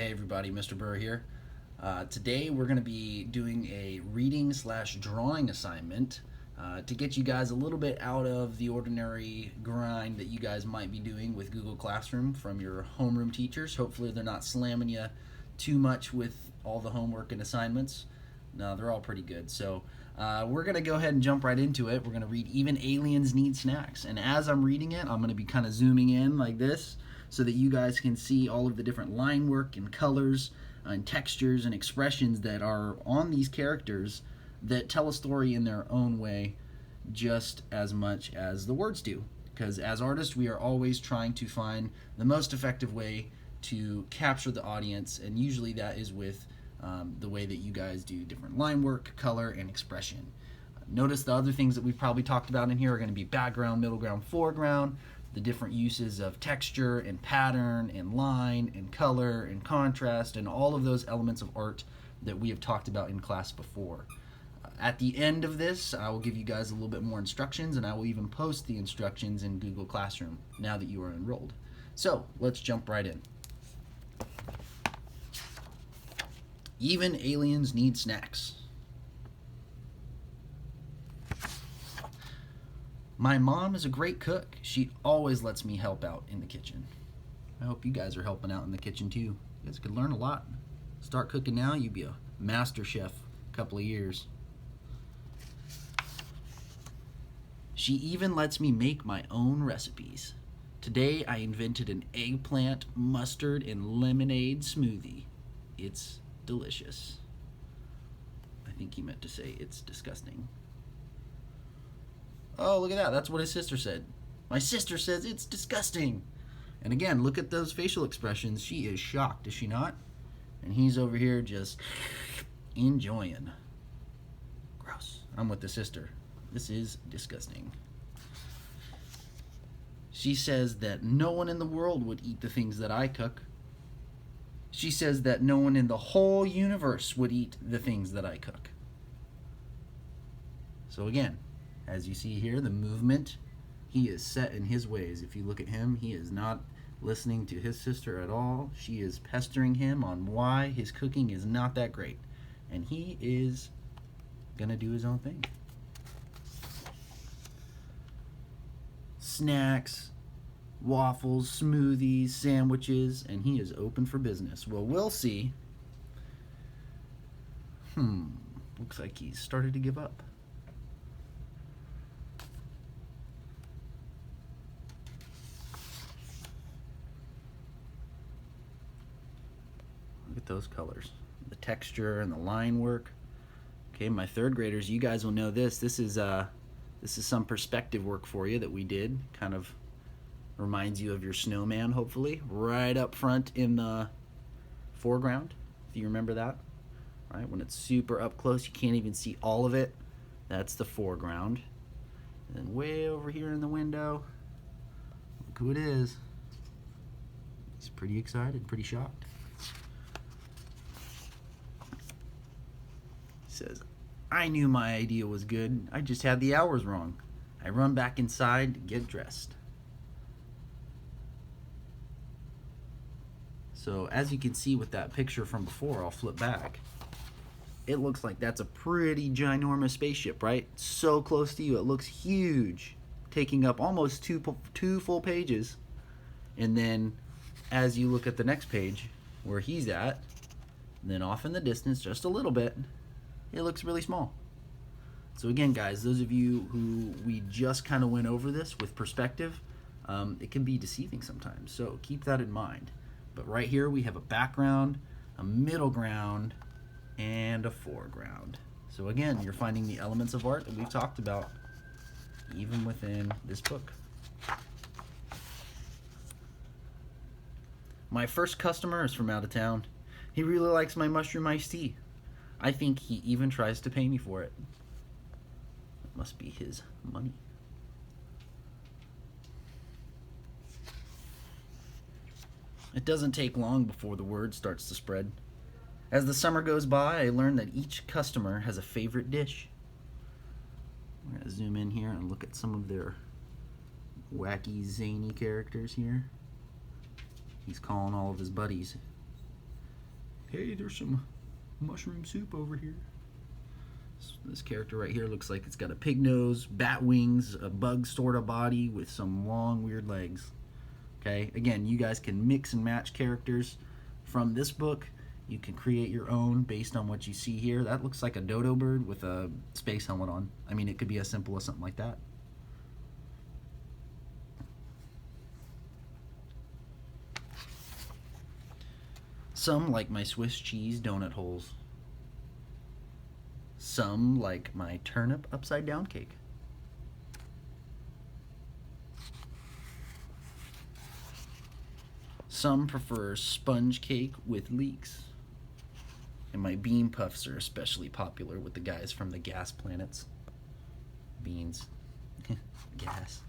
Hey everybody, Mr. Burr here. Today we're going to be doing a reading slash drawing assignment to get you guys a little bit out of the ordinary grind that you guys might be doing with Google Classroom from your homeroom teachers. Hopefully they're not slamming you too much with all the homework and assignments. No, they're all pretty good. So we're going to go ahead and jump right into it. We're going to read Even Aliens Need Snacks. And as I'm reading it, I'm going to be kind of zooming in like this, so that you guys can see all of the different line work and colors and textures and expressions that are on these characters that tell a story in their own way just as much as the words do. Because as artists, we are always trying to find the most effective way to capture the audience, and usually that is with the way that you guys do different line work, color, and expression. Notice the other things that we've probably talked about in here are going to be background, middle ground, foreground, the different uses of texture and pattern and line and color and contrast and all of those elements of art that we have talked about in class before. At the end of this, I will give you guys a little bit more instructions, and I will even post the instructions in Google Classroom now that you are enrolled. So let's jump right in. Even aliens need snacks. My mom is a great cook. She always lets me help out in the kitchen. I hope you guys are helping out in the kitchen too. You guys could learn a lot. Start cooking now, you'd be a master chef a couple of years. She even lets me make my own recipes. Today I invented an eggplant, mustard, and lemonade smoothie. It's delicious. I think he meant to say it's disgusting. Oh, look at that. That's what his sister said. My sister says it's disgusting. And again, look at those facial expressions. She is shocked, is she not? And he's over here just enjoying. Gross. I'm with the sister. This is disgusting. She says that no one in the world would eat the things that I cook. She says that no one in the whole universe would eat the things that I cook. So again, as you see here, the movement, he is set in his ways. If you look at him, he is not listening to his sister at all. She is pestering him on why his cooking is not that great. And he is gonna do his own thing. Snacks, waffles, smoothies, sandwiches, and he is open for business. Well, we'll see. Looks like he's started to give up. Look at those colors, the texture and the line work. Okay, my third graders, you guys will know this. This is some perspective work for you that we did. Kind of reminds you of your snowman, hopefully, right up front in the foreground, if you remember that. Right, when it's super up close, you can't even see all of it. That's the foreground. And way over here in the window, look who it is. He's pretty excited, pretty shocked. Says, I knew my idea was good. I just had the hours wrong. I run back inside to get dressed. So as you can see with that picture from before, I'll flip back. It looks like that's a pretty ginormous spaceship, right? So close to you, it looks huge, taking up almost two full pages. And then as you look at the next page where he's at, then off in the distance just a little bit, it looks really small. So again, guys, those of you who we just kind of went over this with perspective, it can be deceiving sometimes. So keep that in mind. But right here we have a background, a middle ground, and a foreground. So again, you're finding the elements of art that we've talked about even within this book. My first customer is from out of town. He really likes my mushroom iced tea. I think he even tries to pay me for it. It must be his money. It doesn't take long before the word starts to spread. As the summer goes by, I learn that each customer has a favorite dish. I'm going to zoom in here and look at some of their wacky, zany characters here. He's calling all of his buddies Hey, there's some mushroom soup over here. This character right here looks like it's got a pig nose, bat wings, a bug sort of body with some long weird legs. Okay, again, you guys can mix and match characters from this book. You can create your own based on what you see here. That looks like a dodo bird with a space helmet on. I mean, it could be as simple as something like that. Some like my Swiss cheese donut holes. Some like my turnip upside down cake. Some prefer sponge cake with leeks. And my bean puffs are especially popular with the guys from the gas planets. Beans. Gas.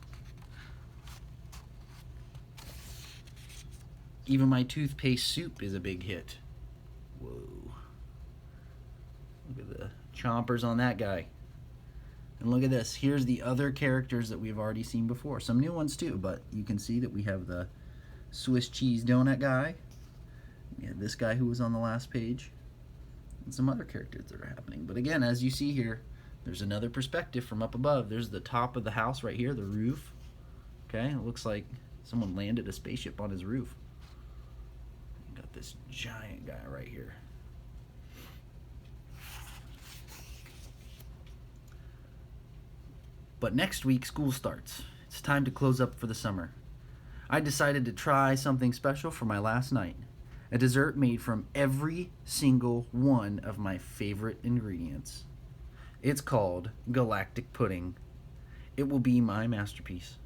Even my toothpaste soup is a big hit. Whoa. Look at the chompers on that guy. And look at this. Here's the other characters that we've already seen before. Some new ones too, but you can see that we have the Swiss cheese donut guy. We have this guy who was on the last page. And some other characters that are happening. But again, as you see here, there's another perspective from up above. There's the top of the house right here, the roof. Okay, it looks like someone landed a spaceship on his roof. Got this giant guy right here. But next week, school starts. It's time to close up for the summer. I decided to try something special for my last night. A dessert made from every single one of my favorite ingredients. It's called galactic pudding. It will be my masterpiece.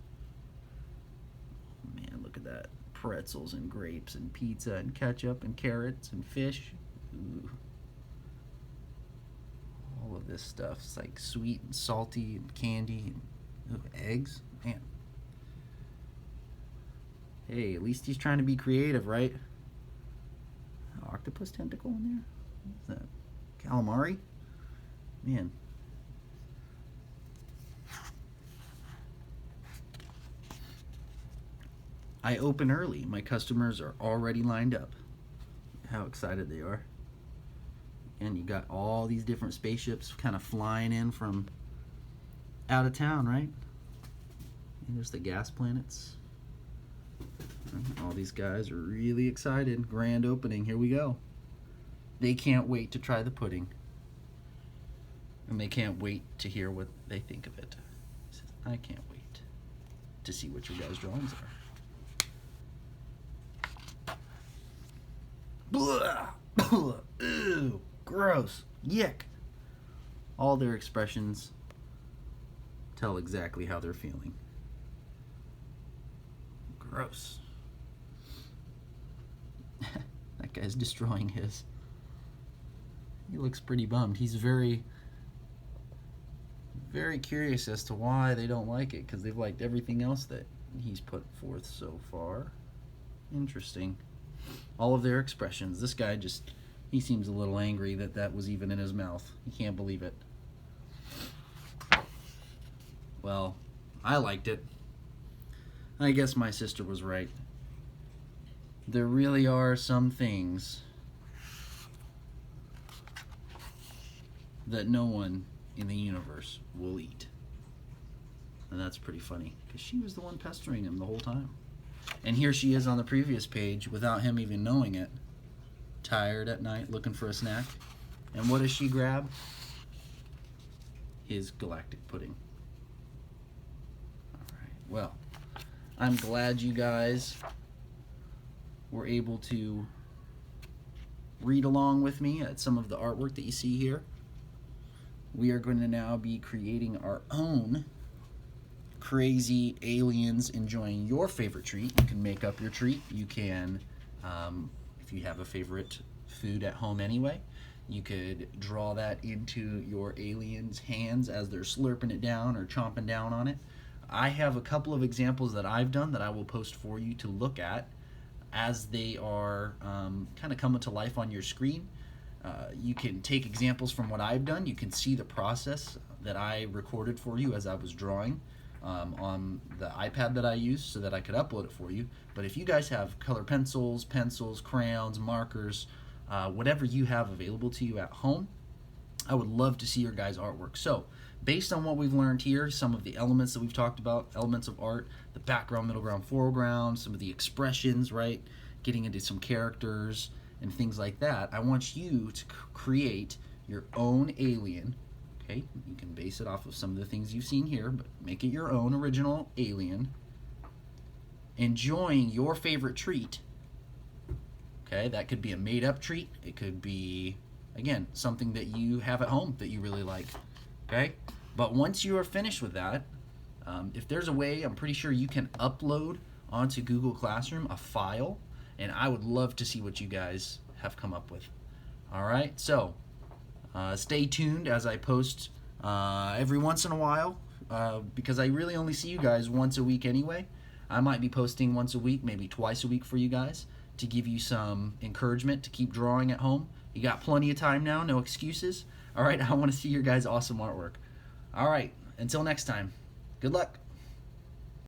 Man, look at that. Pretzels and grapes and pizza and ketchup and carrots and fish. Ooh. All of this stuff. It's like sweet and salty and candy and eggs. Man. Hey, at least he's trying to be creative, right? Octopus tentacle in there? What's that? Calamari? Man. I open early. My customers are already lined up. How excited they are. And you got all these different spaceships kind of flying in from out of town, right? And there's the gas planets. All these guys are really excited. Grand opening. Here we go. They can't wait to try the pudding. And they can't wait to hear what they think of it. He says, I can't wait to see what your guys' drawings are. Blah! Ew! Gross! Yuck! All their expressions tell exactly how they're feeling. Gross. That guy's destroying his. He looks pretty bummed. He's very curious as to why they don't like it, because they've liked everything else that he's put forth so far. Interesting. All of their expressions. This guy just, he seems a little angry that that was even in his mouth. He can't believe it. Well, I liked it. I guess my sister was right. There really are some things that no one in the universe will eat. And that's pretty funny, because she was the one pestering him the whole time. And here she is on the previous page without him even knowing it. Tired at night, looking for a snack. And what does she grab? His galactic pudding. Alright, well, I'm glad you guys were able to read along with me at some of the artwork that you see here. We are going to now be creating our own crazy aliens enjoying your favorite treat. You can make up your treat. You can, if you have a favorite food at home anyway, you could draw that into your aliens' hands as they're slurping it down or chomping down on it. I have a couple of examples that I've done that I will post for you to look at as they are kind of coming to life on your screen. You can take examples from what I've done. You can see the process that I recorded for you as I was drawing on the iPad that I used so that I could upload it for you. But if you guys have color pencils, crayons, markers, whatever you have available to you at home. I would love to see your guys' artwork. So, based on what we've learned here, some of the elements that we've talked about, elements of art, the background, middle ground, foreground, some of the expressions, right? Getting into some characters and things like that. I want you to create your own alien. Okay, you can base it off of some of the things you've seen here, but make it your own original alien. Enjoying your favorite treat. Okay, that could be a made-up treat. It could be, again, something that you have at home that you really like. Okay, but once you are finished with that, if there's a way, I'm pretty sure you can upload onto Google Classroom a file, and I would love to see what you guys have come up with. All right, so stay tuned as I post every once in a while, because I really only see you guys once a week anyway. I might be posting once a week, maybe twice a week for you guys to give you some encouragement to keep drawing at home. You got plenty of time now, no excuses. All right, I want to see your guys' awesome artwork. All right, until next time, good luck.